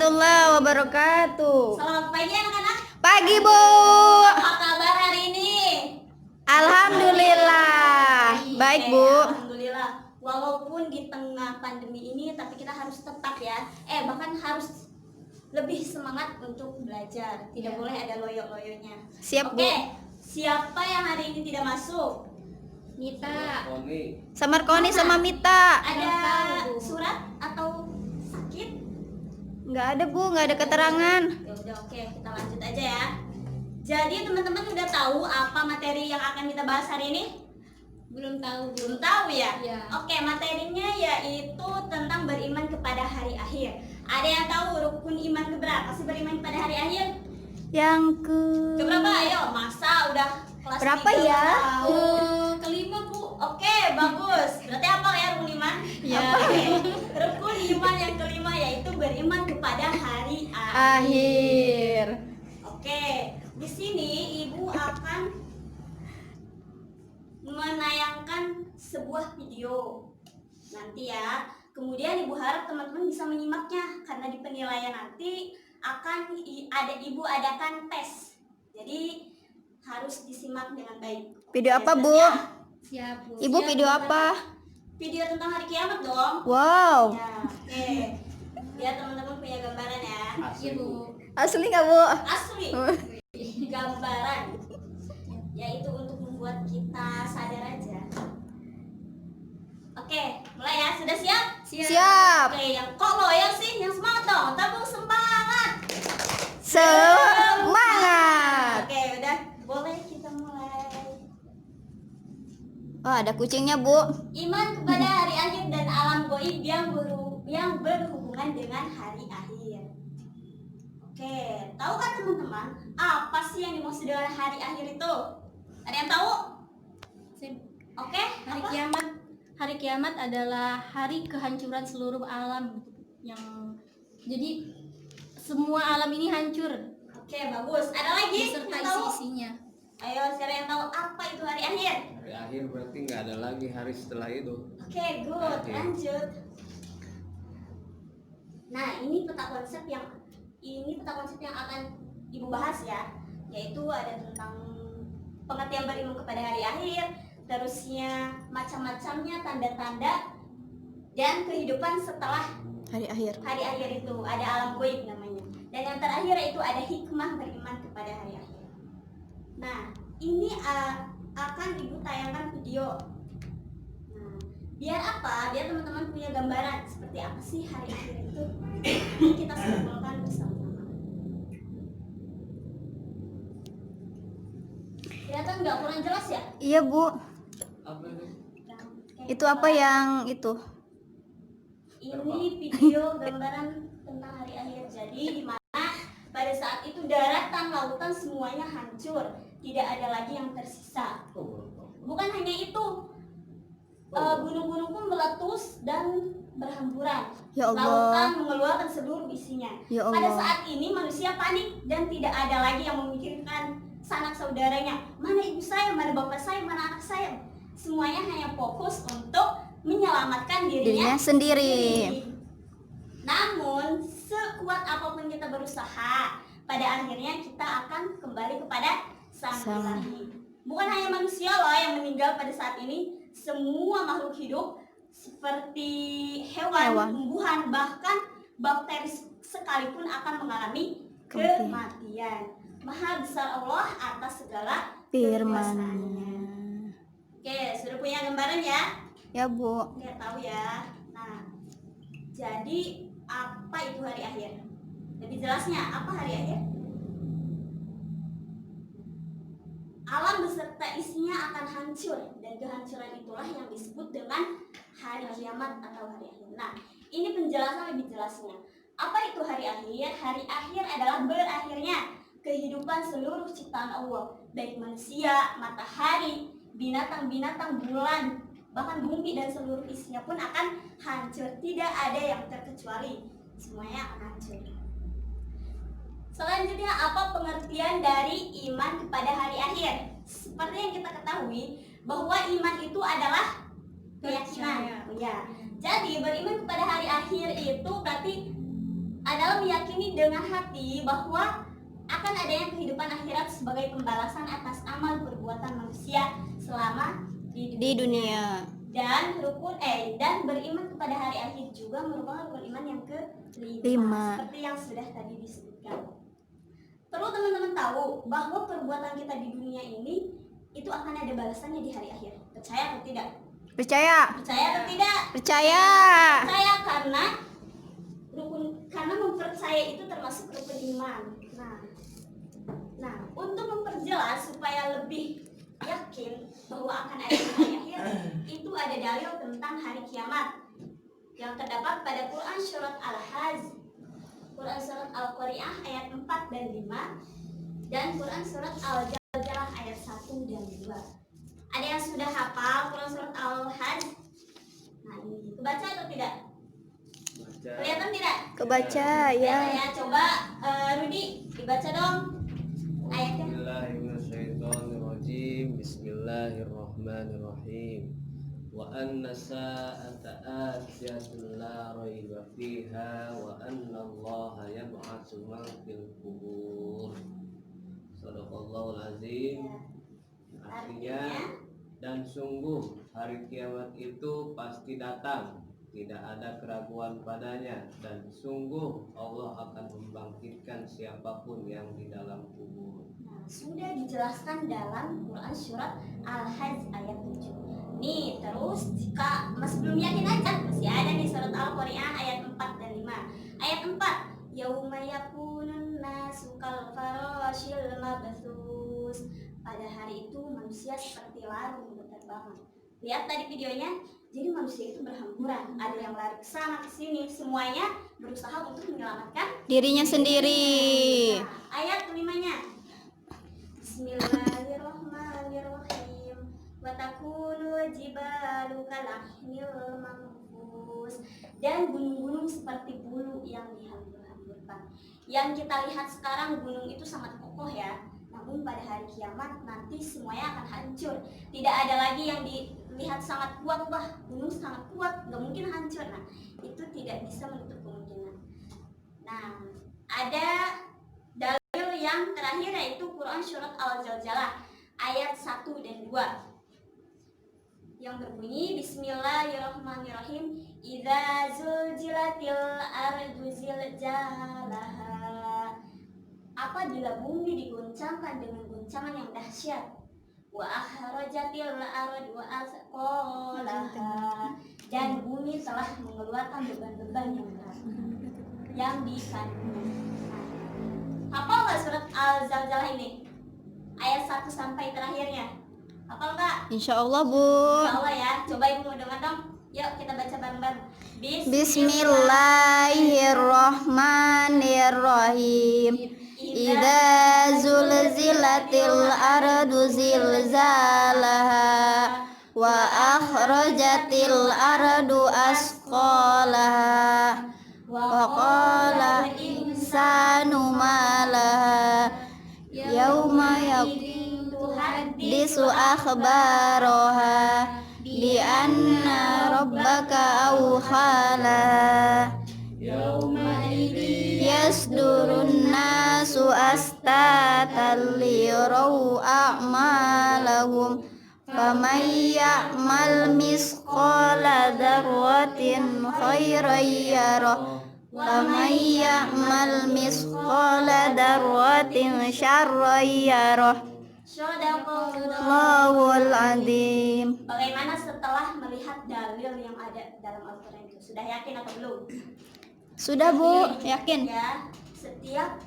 warahmatullahi wabarakatuh. Selamat pagi anak-anak. Pagi, Bu. Apa kabar hari ini? Alhamdulillah. Baik, Bu. Alhamdulillah. Walaupun di tengah pandemi ini, tapi kita harus tetap ya. Bahkan harus lebih semangat untuk belajar. Tidak boleh ada loyo-loyonya. Siap, Bu. Oke, siapa yang hari ini tidak masuk? Mita. Samarkoni sama Mita. Ada surat atau sakit? Nggak ada, Bu. Nggak ada keterangan. Ya udah, oke, kita lanjut aja ya. Jadi teman-teman udah tahu apa materi yang akan kita bahas hari ini? Belum tahu. Belum tahu ya? Ya. Oke, materinya yaitu tentang beriman kepada hari akhir. Ada yang tahu rukun iman keberapa sih beriman kepada hari akhir? Yang Keberapa? Ayo, masa udah kelas Berapa 3 ya? tahu? Kelima, Bu. Oke, bagus. Berarti apa ya rukun iman? Ya. Oke. Rukun iman yang kelima yaitu beriman kepada hari akhir. Oke, di sini Ibu akan menayangkan sebuah video nanti ya. Kemudian Ibu harap teman-teman bisa menyimaknya karena di penilaian nanti akan Ibu adakan tes. Jadi harus disimak dengan baik. Video apa, Bu? Siap, Bu. Ibu video apa? Video tentang hari kiamat dong. Wow. Ya, oke. Biar teman-teman punya gambaran ya. Iya, Bu. Asli nggak, Bu? Asli gambaran, yaitu untuk membuat kita sadar aja. Oke, mulai ya. Sudah siap? Siap. Oke, yang kok loyal sih? Yang semangat dong. Tabung semangat. Semangat. Oke, udah. Boleh kita mulai. Oh, ada kucingnya, Bu. Iman kepada hari akhir dan alam goib yang berhubungan dengan hari akhir. Oke, tahu kan teman-teman apa sih yang dimaksud dengan hari akhir itu? Ada yang tahu? Sip. Oke, Hari apa? kiamat. Hari kiamat adalah hari kehancuran seluruh alam yang jadi semua alam ini hancur Oke, bagus. Ada lagi beserta yang tahu? isi-isinya. Ayo, siapa yang tahu apa itu hari akhir? Hari akhir berarti nggak ada lagi hari setelah itu. Oke, good. Oke. Lanjut. Nah, ini peta konsep yang akan Ibu bahas ya, yaitu ada tentang pengertian beriman kepada hari akhir, terusnya macam-macamnya tanda-tanda dan kehidupan setelah Hari akhir. hari akhir itu, ada alam goib namanya. Dan yang terakhir itu ada hikmah beriman kepada hari akhir. Nah, ini akan Ibu tayangkan video. Nah, biar apa? Biar teman-teman punya gambaran seperti apa sih hari akhir itu. Ini kita simpulkan bersama-sama. Kelihatan nggak kurang jelas ya? Iya, Bu. Apa itu? Itu apa yang itu? Ini video gambaran tentang hari akhir. Jadi di mana pada saat itu daratan, lautan semuanya hancur, tidak ada lagi yang tersisa. Bukan hanya itu, gunung-gunung pun meletus dan berhamburan. Ya Allah. Lautan mengeluarkan seluruh isinya. Ya Pada Allah. saat ini manusia panik dan tidak ada lagi yang memikirkan sanak saudaranya. Mana ibu saya, mana bapak saya, mana anak saya. Semuanya hanya fokus untuk menyelamatkan Dirinya sendiri. Namun sekuat apapun kita berusaha, pada akhirnya kita akan kembali kepada Sang Ilahi. Bukan hanya manusia loh yang meninggal pada saat ini, semua makhluk hidup seperti hewan, tumbuhan, bahkan bakteri sekalipun akan mengalami kematian. Maha besar Allah atas segala Firman-Nya. kekuasaannya. Oke, sudah punya gambaran ya? Ya, Bu. Nggak tahu ya. Nah, jadi apa itu hari akhir? Lebih jelasnya, apa hari akhir? Alam beserta isinya akan hancur, dan kehancuran itulah yang disebut dengan hari kiamat atau hari akhir. Nah, ini penjelasan lebih jelasnya. Apa itu hari akhir? Hari akhir adalah berakhirnya kehidupan seluruh ciptaan Allah, baik manusia, matahari, binatang-binatang, bulan, bahkan bumi dan seluruh isinya pun akan hancur. Tidak ada yang terkecuali, semuanya akan hancur. Selanjutnya, apa pengertian dari iman kepada hari akhir? Seperti yang kita ketahui bahwa iman itu adalah keyakinan. Ya. Jadi beriman kepada hari akhir itu berarti adalah meyakini dengan hati bahwa akan adanya kehidupan akhirat sebagai pembalasan atas amal perbuatan manusia selama Di dunia. Dan dan beriman kepada hari akhir juga merupakan rukun iman yang kelima, Lima. seperti yang sudah tadi disebutkan. Perlu teman-teman tahu bahwa perbuatan kita di dunia ini itu akan ada balasannya di hari akhir. Percaya atau tidak? Percaya. Percaya atau tidak? Percaya. Percaya karena mempercaya itu termasuk rukun iman. Nah, untuk memperjelas supaya lebih yakin bahwa akan ada hari akhir, itu ada dalil tentang hari kiamat yang terdapat pada Quran surat Al-Hajj, Quran surat Al-Qari'ah ayat 4 dan 5, dan Quran surat Al-Zalzalah ayat 1 dan 2. Ada yang sudah hafal Quran surat Al-Hajj? Nah, ini kebaca atau tidak? Baca. Kelihatan tidak? Kebaca Ya, ya. ya, coba Rudi dibaca dong ayatnya. Bismillahirrahmanirrahim. Bismillahirrahmanirrahim. Wa anna sa'ata atiyatun la raiba fiha wa anna Allaha yab'atsu man fil qubur. Shadaqallahul azim. Artinya, dan sungguh hari kiamat itu pasti datang, tidak ada keraguan padanya, dan sungguh Allah akan membangkitkan siapapun yang di dalam kubur. Nah, sudah dijelaskan dalam Quran surat Al-Hajj ayat 7. Nih, terus jika masih belum yakin aja, masih ada di surat Al-Qari'ah ayat 4 dan 5. Ayat 4, yauma yakunun nasu kal farashil mabthus. Pada hari itu manusia seperti larung berterbangan. Lihat tadi videonya, jadi manusia itu berhamburan, ada yang lari ke sana ke sini, semuanya berusaha untuk menyelamatkan Dirinya sendiri. Nah, ayat kelimanya, Bismillahirrahmanirrahim. Wa takunul jibalu kalahnil manfus. Dan gunung-gunung seperti bulu yang dihambur-hamburkan. Yang kita lihat sekarang gunung itu sangat kokoh ya. Namun pada hari kiamat nanti semuanya akan hancur. Tidak ada lagi yang dilihat sangat kuat, wah gunung sangat kuat, nggak mungkin hancur. Nah, itu tidak bisa menutup kemungkinan. Nah, ada dalil yang terakhir yaitu Quran surat Al-Zalzalah ayat 1 dan 2 yang berbunyi Bismillahirrahmanirrahim. Idza zulzilatil ardu zilzalaha. Apabila bumi digoncangkan dengan goncangan yang dahsyat. Wa akhrajatil ardu asqalaha. Dan bumi telah mengeluarkan beban-beban yang berat yang dikandungnya. Hafal nggak surat Al-Zalzalah ini? Ayat 1 sampai terakhirnya. Hafal nggak? Insya Allah Bu. Insya Allah ya. Coba ibu mau dengar dong. Yuk kita baca bareng-bareng. Bismillahirrahmanirrahim. Idza zulzilatil ardu zilzalaha wa akhrajatil ardu asqalaha wa qala insanu ma laha yauma yahdisu akhbaraha bi anna rabbaka awhala yasdurun nasu astatan liyaraw a'malahum faman ya'mal misqala dzarratin khairan yarah waman ya'mal misqala dzarratin syarran yarah. Shadaqallahul azim. Bagaimana setelah melihat dalil yang ada dalam Al-Quran itu? Sudah yakin atau belum? Sudah Bu, yakin. Ya, setiap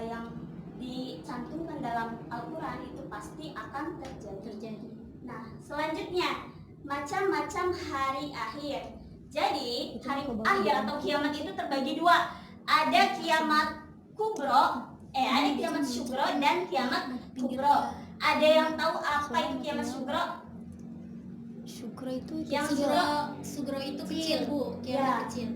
yang dicantumkan dalam Al-Quran itu pasti akan terjadi. Nah, selanjutnya macam-macam hari akhir. Jadi hari akhir atau kiamat itu terbagi dua. Ada kiamat kubro, ada kiamat syugro dan kiamat kubro. Ada yang tahu apa itu kiamat syugro? Syukur itu Kiamat Sugro itu kecil Bu, Ya. kiamat kecil.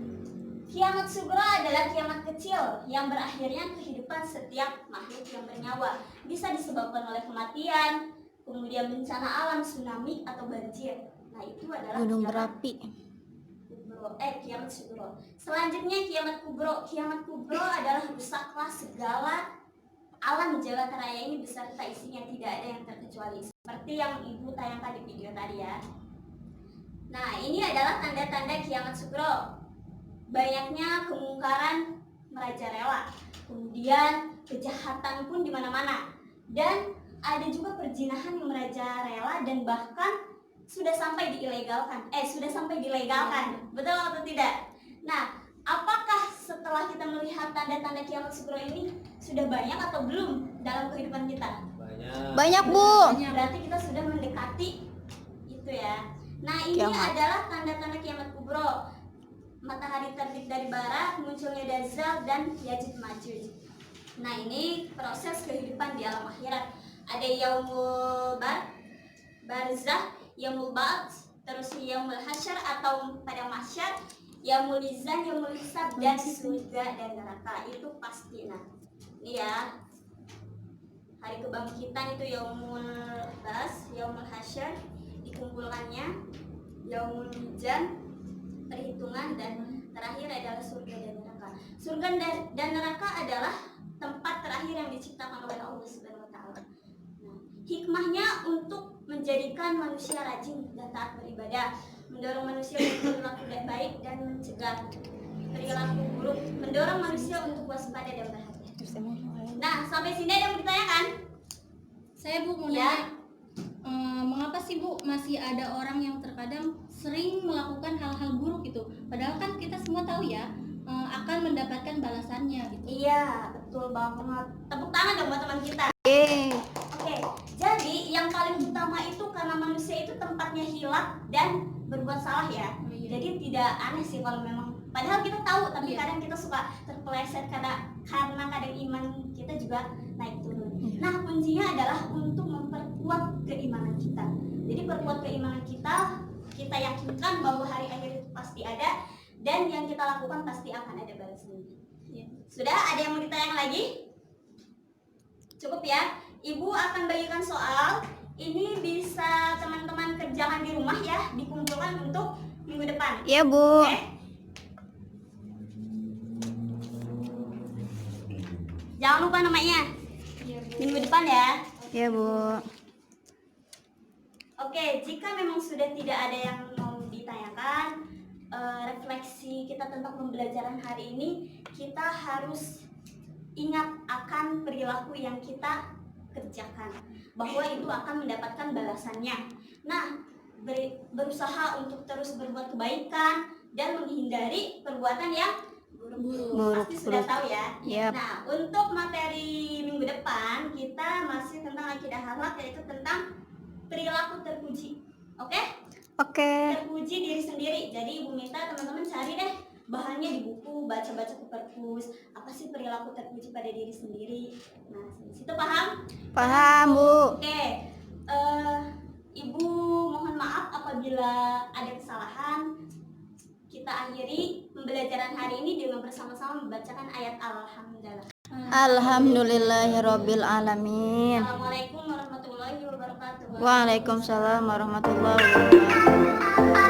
Kiamat sugro adalah kiamat kecil yang berakhirnya kehidupan setiap makhluk yang bernyawa. Bisa disebabkan oleh kematian, kemudian bencana alam, tsunami atau banjir. Nah, itu adalah gunung kiamat berapi. kubro. kiamat sugro. Selanjutnya kiamat kubro. Kiamat kubro adalah rusaklah segala alam jagat raya ini beserta isinya, tidak ada yang terkecuali. Seperti yang ibu tayangkan di video tadi ya. Nah, ini adalah tanda-tanda kiamat sugro. Banyaknya kemungkaran merajalela, kemudian kejahatan pun di mana-mana, dan ada juga perzinahan yang merajalela dan bahkan sudah sampai dilegalkan. Betul atau tidak? Nah, apakah setelah kita melihat tanda-tanda kiamat sugro ini sudah banyak atau belum dalam kehidupan kita? Banyak, Bu. Berarti kita sudah mendekati itu ya. Nah, ini Kiamat. adalah tanda-tanda kiamat kubro. Matahari terbit dari barat, munculnya Dajjal dan Ya'juj Ma'juj. Nah, ini proses kehidupan di alam akhirat. Ada yaumul barzah, yaumul ba'ats, terus yaumul hasyar atau pada mahsyar, yaumul mizan, yaumul hisab, dan surga dan neraka. Itu pasti. Nah, ini ya. Hari kebangkitan itu yaumul ba'ats, yaumul hasyar, dikumpulkannya, yaumul mizan, perhitungan, dan terakhir adalah surga dan neraka. Surga dan neraka adalah tempat terakhir yang diciptakan oleh Allah Subhanahu wa taala. Nah, hikmahnya untuk menjadikan manusia rajin dan taat beribadah, mendorong manusia untuk berlaku baik dan mencegah perilaku buruk, mendorong manusia untuk waspada dan berhati-hati. Nah, sampai sini ada yang mau ditanyakan? Saya Bu mau Ya. nanya, mengapa sih Bu masih ada orang yang terkadang sering melakukan hal-hal buruk gitu? Padahal kan kita semua tahu ya akan mendapatkan balasannya gitu. Iya, betul banget. Tepuk tangan dong buat teman kita. Oke, jadi yang paling utama itu karena manusia itu tempatnya hilaf dan berbuat salah ya. Oh, iya. Jadi tidak aneh sih kalau memang, padahal kita tahu, tapi Iya. kadang kita suka terpeleset karena kadang iman kita juga naik turun. Nah, kuncinya adalah untuk memperkuat keimanan kita. Jadi perkuat keimanan kita, kita yakinkan bahwa hari akhir itu pasti ada, dan yang kita lakukan pasti akan ada balasnya. Sudah ada yang mau ditanya lagi? Cukup ya. Ibu akan bagikan soal. Ini bisa teman-teman kerjakan di rumah ya, dikumpulkan untuk minggu depan. Iya, Bu. Oke? Jangan lupa namanya. Minggu depan ya. Iya, Bu. Oke, jika memang sudah tidak ada yang mau ditanyakan, refleksi kita tentang pembelajaran hari ini, kita harus ingat akan perilaku yang kita kerjakan, bahwa itu akan mendapatkan balasannya. Nah, berusaha untuk terus berbuat kebaikan dan menghindari perbuatan yang buruk. Pasti sudah tahu ya. Yap. Nah, untuk materi minggu depan kita masih tentang akidah akhlak, yaitu tentang perilaku terpuji. Oke? Oke. Terpuji diri sendiri. Jadi ibu minta teman-teman cari deh bahannya di buku, baca-baca ke perpus, apa sih perilaku terpuji pada diri sendiri. Nah, situ paham? Paham, Bu. Oke. Ibu mohon maaf apabila ada kesalahan. Kita akhiri pembelajaran hari ini dengan bersama-sama membacakan ayat Alhamdulillah. Alhamdulillahirabbil alamin. Assalamualaikum warahmatullahi wabarakatuh. Waalaikumsalam warahmatullahi wabarakatuh.